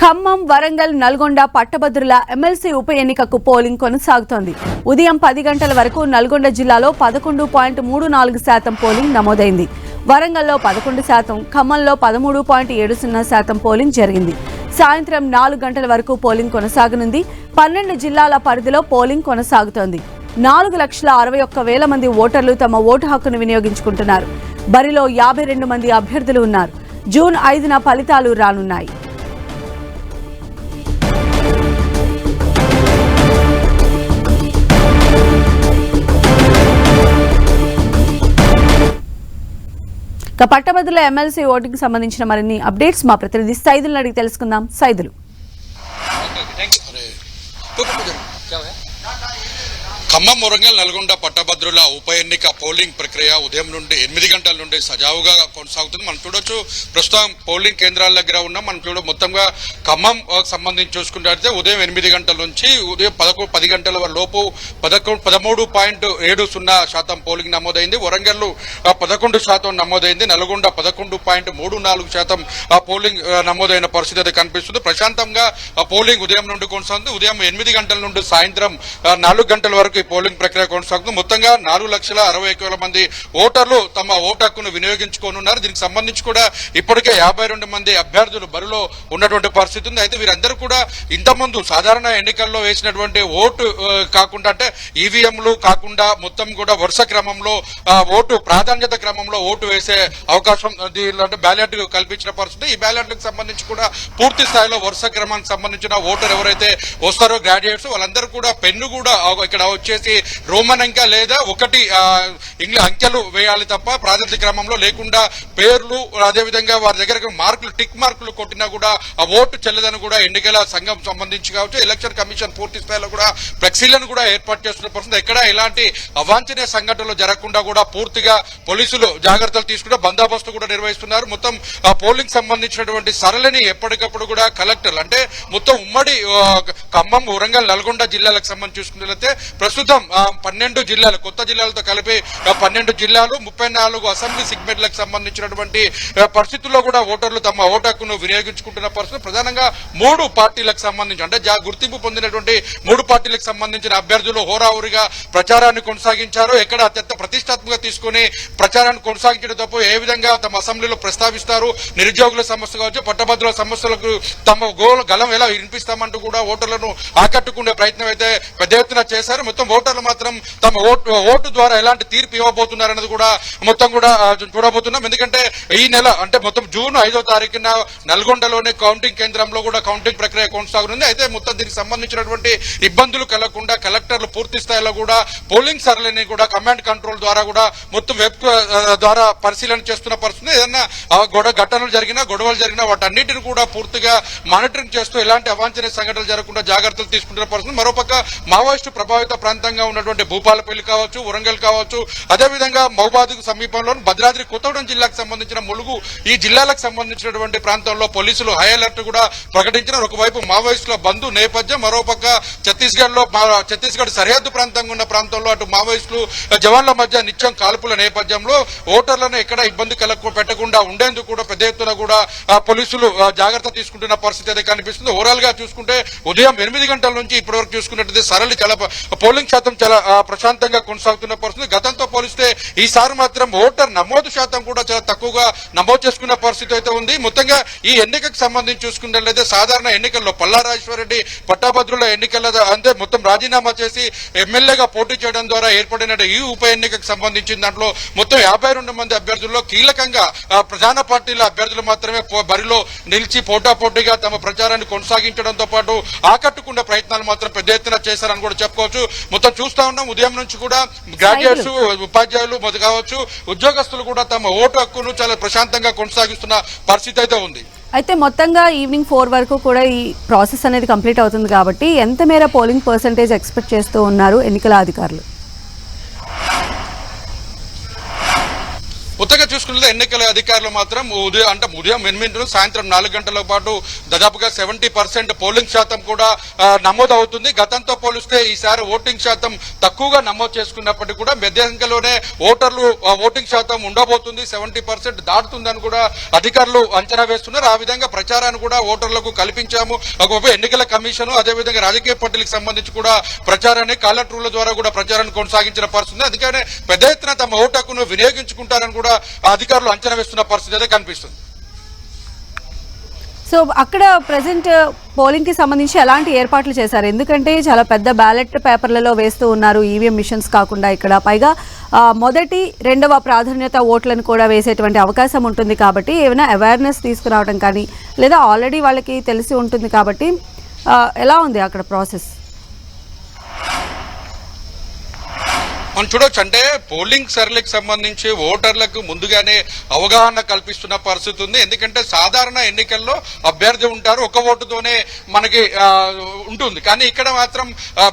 ఖమ్మం, వరంగల్, నల్గొండ పట్టభద్రుల ఎమ్మెల్సీ ఉప ఎన్నికకు పోలింగ్ కొనసాగుతోంది. ఉదయం 10 గంటల వరకు నల్గొండ జిల్లాలో 11.34% పోలింగ్ నమోదైంది. వరంగల్లో 11%, ఖమ్మంలో 13.70% పోలింగ్ జరిగింది. సాయంత్రం 4 గంటల వరకు పోలింగ్ కొనసాగనుంది. 12 జిల్లాల పరిధిలో పోలింగ్ కొనసాగుతోంది. 4,61,000 మంది ఓటర్లు తమ ఓటు హక్కును వినియోగించుకుంటున్నారు. బరిలో 52 మంది అభ్యర్థులు ఉన్నారు. జూన్ 5న ఫలితాలు రానున్నాయి. పట్టభద్రుల ఎమ్మెల్సీ ఓటింగ్ సంబంధించిన మరిన్ని అప్డేట్స్ మా ప్రతినిధి సైదులను అడిగి తెలుసుకుందాం. సైదులు, ఖమ్మం, వరంగల్, నల్గొండ పట్టభద్రుల ఉప ఎన్నిక పోలింగ్ ప్రక్రియ ఉదయం నుండి 8 గంటల నుండి సజావుగా కొనసాగుతుంది. మనం చూడొచ్చు, ప్రస్తుతం పోలింగ్ కేంద్రాల దగ్గర ఉన్నాం. మనం మొత్తంగా ఖమ్మం సంబంధించి చూసుకుంటే ఉదయం 8 గంటల నుంచి ఉదయం 10 గంటల లోపు 13.70% పోలింగ్ నమోదైంది. వరంగల్ 11% నమోదైంది. నల్గొండ 11.34% పోలింగ్ నమోదైన పరిస్థితి అయితే కనిపిస్తుంది. ప్రశాంతంగా పోలింగ్ ఉదయం నుండి కొనసాగుతుంది. ఉదయం 8 గంటల నుండి సాయంత్రం 4 గంటల వరకు పోలింగ్ ప్రక్రియ కొనసాగుతుంది. మొత్తంగా 4,61,000 మంది ఓటర్లు తమ ఓటు హక్కును వినియోగించుకోనున్నారు. దీనికి సంబంధించి కూడా ఇప్పటికే 52 మంది అభ్యర్థులు బరిలో ఉన్నటువంటి పరిస్థితి ఉంది. అయితే వీరందరూ కూడా ఇంతకుముందు సాధారణ ఎన్నికల్లో వేసినటువంటి ఓటు కాకుండా, అంటే ఈవీఎంలు కాకుండా మొత్తం కూడా వరుస క్రమంలో ఓటు ప్రాధాన్యత క్రమంలో ఓటు వేసే అవకాశం అంటే బ్యాలెట్ కల్పించిన పరిస్థితి. ఈ బ్యాలెట్లకు సంబంధించి కూడా పూర్తి స్థాయిలో వరుస క్రమానికి సంబంధించిన ఓటర్ ఎవరైతే వస్తారో గ్రాడ్యుయేట్స్, వాళ్ళందరూ కూడా పెన్ను కూడా ఇక్కడ వచ్చేసి రోమన్ అంకె లేదా 1 అంకెలు వేయాలి తప్ప ప్రాధాన్యత క్రమంలో లేకుండా పేర్లు అదేవిధంగా వారి దగ్గర మార్కులు టిక్ మార్కులు కొట్టినా కూడా ఆ ఓటు చెల్లదని కూడా ఎన్నికల సంఘం సంబంధించి కావచ్చు, ఎలక్షన్ కమిషన్ పూర్తి స్థాయిలో కూడా ఫ్లెక్సీలను కూడా ఏర్పాటు చేస్తున్న పరిస్థితి. ఎక్కడ ఎలాంటి అవాంఛనీయ సంఘటనలు జరగకుండా కూడా పూర్తిగా పోలీసులు జాగ్రత్తలు తీసుకుంటూ బందోబస్తు కూడా నిర్వహిస్తున్నారు. మొత్తం పోలింగ్ సంబంధించినటువంటి సరళిని ఎప్పటికప్పుడు కూడా కలెక్టర్లు, అంటే మొత్తం ఉమ్మడి ఖమ్మం, వరంగల్, నల్గొండ జిల్లాలకు సంబంధించి చూసుకున్నట్లయితే ప్రస్తుతం 12 జిల్లాలు, కొత్త జిల్లాలతో కలిపి 12 జిల్లాలు, 34 అసెంబ్లీ సెగ్మెంట్లకు సంబంధించినటువంటి పరిస్థితుల్లో కూడా ఓటర్లు తమ ఓటు హక్కును వినియోగించుకుంటున్న పరిస్థితి. ప్రధానంగా 3 పార్టీలకు సంబంధించి, అంటే గుర్తింపు పొందినటువంటి 3 పార్టీలకు సంబంధించిన అభ్యర్థులు హోరాహోరీగా ప్రచారాన్ని కొనసాగించారు. ఎక్కడ అత్యంత ప్రతిష్టాత్మకంగా తీసుకుని ప్రచారాన్ని కొనసాగించడం తప్ప ఏ విధంగా తమ అసెంబ్లీలో ప్రస్తావిస్తారు, నిరుద్యోగుల సమస్య కావచ్చు, పట్టభద్రుల సమస్యలకు తమ గలం ఎలా వినిపిస్తామంటూ కూడా ఓటర్లను ఆకట్టుకునే ప్రయత్నం అయితే పెద్ద ఎత్తున చేశారు. మొత్తం ఓటర్లు మాత్రం తమ ఓటు ద్వారా ఎలాంటి తీర్పు ఇవ్వబోతున్నారన్నది కూడా మొత్తం కూడా చూడబోతున్నాం. ఎందుకంటే ఈ నెల, అంటే మొత్తం జూన్ 5వ తారీఖున నల్గొండలోని కౌంటింగ్ కేంద్రంలో కూడా కౌంటింగ్ ప్రక్రియ కొనసాగుతుంది. అయితే మొత్తం దీనికి సంబంధించినటువంటి ఇబ్బందులు కలగకుండా కలెక్టర్లు పూర్తి స్థాయిలో కూడా పోలింగ్ సరళిని కూడా కమాండ్ కంట్రోల్ ద్వారా కూడా మొత్తం వెబ్ ద్వారా పరిశీలన చేస్తున్న పరిస్థితి. ఏదన్నా ఘటనలు జరిగినా, గొడవలు జరిగినా వాటన్నిటిని కూడా పూర్తిగా మానిటరింగ్ చేస్తూ ఎలాంటి అవాంఛనీయ సంఘటనలు జరగకుండా జాగ్రత్తలు తీసుకుంటున్న పరిస్థితి. మరోపక్క మావోయిస్టు ప్రభావిత ప్రాంతంగా ఉన్నటువంటి భూపాలపల్లి కావచ్చు, వరంగల్ కావచ్చు, అదేవిధంగా మహబూబాద్ సమీపంలో భద్రాద్రి కొత్తగూడెం జిల్లాకు సంబంధించిన ములుగు, ఈ జిల్లాలకు సంబంధించినటువంటి ప్రాంతంలో పోలీసులు హై అలర్ట్ కూడా ప్రకటించారు. ఒకవైపు మావోయిస్టుల బంధు నేపథ్యం, మరోపక్క ఛత్తీస్గఢ్ సరిహద్దు ప్రాంతంగా ఉన్న ప్రాంతంలో అటు మావోయిస్టులు జవాన్ల మధ్య నిత్యం కాల్పుల నేపథ్యంలో ఓటర్లను ఎక్కడ ఇబ్బంది పెట్టకుండా ఉండేందుకు కూడా పెద్ద ఎత్తున కూడా పోలీసులు జాగ్రత్త తీసుకుంటున్న పరిస్థితి అయితే కనిపిస్తుంది. ఓవరాల్ గా చూసుకుంటే ఉదయం 8 గంటల నుంచి ఇప్పటివరకు చూసుకున్నట్లయితే సరళి చాలా పోలింగ్ శాతం చాలా ప్రశాంతంగా కొనసాగుతున్న పరిస్థితి. గతంతో పోలిస్తే ఈసారి మాత్రం ఓటర్ నమోదు శాతం కూడా చాలా తక్కువగా నమోదు చేసుకున్న పరిస్థితి అయితే ఉంది. మొత్తంగా ఈ ఎన్నికకు సంబంధించి చూసుకున్నట్లయితే సాధారణ ఎన్నికల్లో పల్లారాజేశ్వరరెడ్డి పట్టభద్రుల ఎన్నికల అంటే మొత్తం రాజీనామా చేసి ఎమ్మెల్యేగా పోటీ చేయడం ద్వారా ఏర్పడిన ఈ ఉప ఎన్నికకు సంబంధించిన దాంట్లో మొత్తం 52 మంది అభ్యర్థుల్లో కీలకంగా ప్రధాన పార్టీల అభ్యర్థులు మాత్రమే బరిలో నిలిచి పోటాపోటీగా తమ ప్రచారాన్ని కొనసాగించడంతో పాటు ఆకట్టుకునే ప్రయత్నాలు మాత్రం పెద్ద ఎత్తున చేశారని కూడా చెప్పుకోవచ్చు. మొత్తం చూస్తా ఉన్నాం, ఉదయం నుంచి కూడా గ్రాడ్యుయేట్స్, ఉపాధ్యాయులు కావచ్చు, ఉద్యోగస్తులు కూడా తమ ఓటు హక్కును చాలా ప్రశాంతంగా కొనసాగిస్తున్న పరిస్థితి అయితే ఉంది. అయితే మొత్తంగా ఈవినింగ్ 4 వరకు కూడా ఈ ప్రాసెస్ అనేది కంప్లీట్ అవుతుంది కాబట్టి ఎంత మేర పోలింగ్ పర్సెంటేజ్ ఎక్స్పెక్ట్ చేస్తూ ఉన్నారు ఎన్నికల అధికారులు? కొత్తగా చూసుకున్నట్లయితే ఎన్నికల అధికారులు మాత్రం ఉదయం 8 సాయంత్రం 4 గంటల పాటు దాదాపుగా 70% పోలింగ్ శాతం కూడా నమోదవుతుంది. గతంతో పోలిస్తే ఈసారి ఓటింగ్ శాతం తక్కువగా నమోదు చేసుకున్నప్పటికీ కూడా పెద్ద సంఖ్యలోనే ఓటింగ్ శాతం ఉండబోతుంది. 70% దాటుతుందని కూడా అధికారులు అంచనా వేస్తున్నారు. ఆ విధంగా ప్రచారాన్ని కూడా ఓటర్లకు కల్పించాము. ఒకవైపు ఎన్నికల కమిషన్ అదేవిధంగా రాజకీయ పార్టీలకు సంబంధించి కూడా ప్రచారాన్ని కాలర్ రూళ్ల ద్వారా కూడా ప్రచారాన్ని కొనసాగించిన పరిస్థితి. అందుకనే పెద్ద ఎత్తున తమ ఓటు హక్కును వినియోగించుకుంటారని కూడా అధికారులు అంచనా వేస్తున్న పరిస్థితి అయితే కనిపిస్తుంది. సో అక్కడ ప్రజెంట్ పోలింగ్ కి సంబంధించి ఎలాంటి ఏర్పాట్లు చేశారు? ఎందుకంటే చాలా పెద్ద బ్యాలెట్ పేపర్లలో వేస్తూ ఉన్నారు, ఈవీఎం మిషన్స్ కాకుండా. ఇక్కడ పైగా మొదటి రెండవ ప్రాధాన్యత ఓట్లను కూడా వేసేటువంటి అవకాశం ఉంటుంది కాబట్టి ఏమైనా అవేర్నెస్ తీసుకురావడం కానీ, లేదా ఆల్రెడీ వాళ్ళకి తెలిసి ఉంటుంది కాబట్టి ఎలా ఉంది అక్కడ ప్రాసెస్? మనం చూడొచ్చు, అంటే పోలింగ్ సరళికి సంబంధించి ఓటర్లకు ముందుగానే అవగాహన కల్పిస్తున్న పరిస్థితి ఉంది. ఎందుకంటే సాధారణ ఎన్నికల్లో అభ్యర్థి ఉంటారు, ఒక ఓటుతోనే మనకి ఉంటుంది. కానీ ఇక్కడ మాత్రం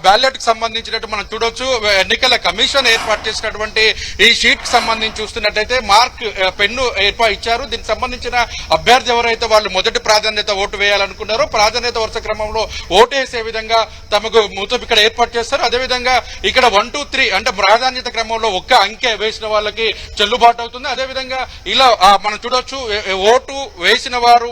బ్యాలెట్ కి సంబంధించినట్టు మనం చూడొచ్చు, ఎన్నికల కమిషన్ ఏర్పాటు చేసినటువంటి ఈ షీట్ కి సంబంధించి చూస్తున్నట్టయితే మార్క్ పెన్ను ఇచ్చారు. దీనికి సంబంధించిన అభ్యర్థి ఎవరైతే వాళ్ళు మొదటి ప్రాధాన్యత ఓటు వేయాలనుకున్నారో ప్రాధాన్యత వరుస క్రమంలో ఓటు వేసే విధంగా తమకు మూతం ఇక్కడ ఏర్పాటు చేస్తారు. అదేవిధంగా ఇక్కడ 1, 2, 3 అంటే ప్రాధాన్యత క్రమంలో ఒక్క అంకె వేసిన వాళ్ళకి చెల్లుబాటు అవుతుంది. అదేవిధంగా ఇలా మనం చూడొచ్చు, ఓటు వేసిన వారు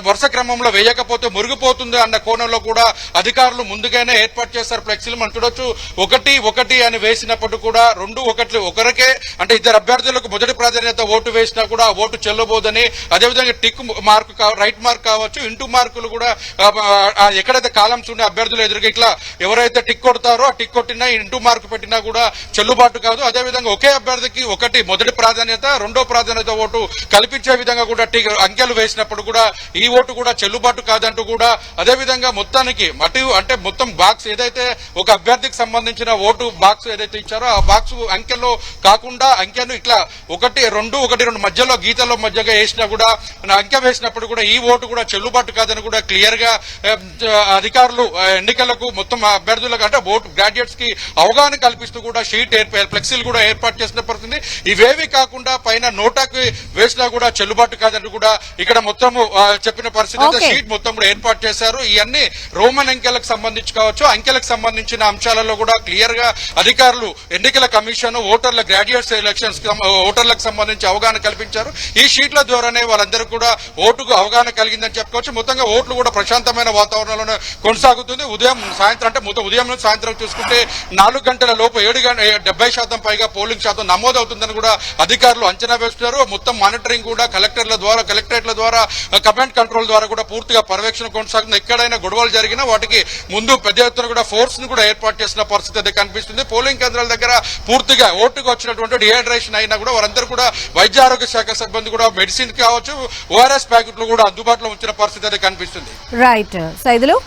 వరుస క్రమంలో వేయకపోతే మురిగిపోతుంది అన్న కోణంలో కూడా అధికారులు ముందుగానే ఏర్పాటు చేస్తారు ఫ్లెక్సీలు. మనం చూడొచ్చు, 1, 1 అని వేసినప్పుడు కూడా 2, 1 ఒకరికే, అంటే ఇద్దరు అభ్యర్థులకు మొదటి ప్రాధాన్యత ఓటు వేసినా కూడా ఓటు చెల్లబోదని. అదేవిధంగా టిక్ మార్క్ రైట్ మార్క్ కావచ్చు, ఇంటూ మార్కులు కూడా ఎక్కడైతే కాలమ్స్ ఉండే అభ్యర్థులు ఎదురుగా ఇట్లా ఎవరైతే టిక్ కొడతారో ఆ టిక్ కొట్టినా ఇంటూ మార్క్ పెట్టినా కూడా చెల్లుబాటు కాదు. అదేవిధంగా ఒకే అభ్యర్థికి ఒకటి మొదటి ప్రాధాన్యత, రెండో ప్రాధాన్యత ఓటు కల్పించే విధంగా కూడా అంకెలు వేసినప్పుడు కూడా ఈ ఓటు కూడా చెల్లుబాటు కాదంటూ కూడా, అదేవిధంగా మొత్తానికి అంటే మొత్తం బాక్స్ ఏదైతే ఒక అభ్యర్థికి సంబంధించిన ఓటు బాక్స్ ఏదైతే ఇచ్చారో ఆ బాక్స్ అంకెల్లో కాకుండా అంకెను ఇట్లా 1, 2, 1, 2 మధ్యలో గీతల్లో మధ్యగా వేసినా కూడా అంకె వేసినప్పుడు కూడా ఈ ఓటు కూడా చెల్లుబాటు కాదని కూడా క్లియర్ గా అధికారులు ఎన్నికలకు మొత్తం అభ్యర్థులకు అంటే ఓటు గ్రాడ్యుయేట్స్ కి అవగాహన కల్పిస్తూ కూడా షీట్ ఫ్లెక్సీలు కూడా ఏర్పాటు చేసిన పరిస్థితి. ఇవేవి కాకుండా పైన నోటాకి వేసినా కూడా చెల్లుబాటు కాదని కూడా ఇక్కడ మొత్తం చెప్పిన పరిస్థితి. షీట్ మొత్తం కూడా ఏర్పాటు చేశారు. ఇవన్నీ రోమన్ అంకెలకు సంబంధించి కావచ్చు, అంకెలకు సంబంధించిన అంశాలలో కూడా క్లియర్ గా అధికారులు ఎన్నికల కమిషన్ ఓటర్ల గ్రాడ్యుయేట్స్ ఎలక్షన్స్ ఓటర్లకు సంబంధించి అవగాహన కల్పించారు. ఈ షీట్ల ద్వారానే వాళ్ళందరూ కూడా ఓటుకు అవగాహన కలిగిందని చెప్పుకోవచ్చు. మొత్తంగా ఓట్లు కూడా ప్రశాంతమైన వాతావరణంలోనే కొనసాగుతుంది. సాయంత్రం అంటే ఉదయం నుంచి సాయంత్రం చూసుకుంటే 4 గంటల లోపు 70% పైగా పోలింగ్ శాతం నమోదవుతుందని కూడా అధికారులు అంచనా వేస్తున్నారు. మొత్తం మానిటరింగ్ కూడా కలెక్టరేట్ల ద్వారా కమాండ్ కంట్రోల్ ద్వారా కూడా పూర్తిగా పర్యవేక్షణ కొనసాగుతుంది. ఎక్కడైనా గొడవలు జరిగినా వాటికి ముందు పెద్ద ఎత్తున కూడా ఫోర్స్ ను కూడా ఏర్పాటు చేసిన పరిస్థితి అయితే కనిపిస్తుంది. పోలింగ్ కేంద్రాల దగ్గర పూర్తిగా ఓటుకు వచ్చినటువంటి డిహైడ్రేషన్ అయినా కూడా వారందరూ కూడా వైద్య ఆరోగ్య శాఖ సిబ్బంది కూడా మెడిసిన్ కావచ్చు, ఓఆర్ఎస్ ప్యాకెట్లు కూడా అందుబాటులో ఉంచిన పరిస్థితి అయితే కనిపిస్తుంది. రైట్ సైదులు.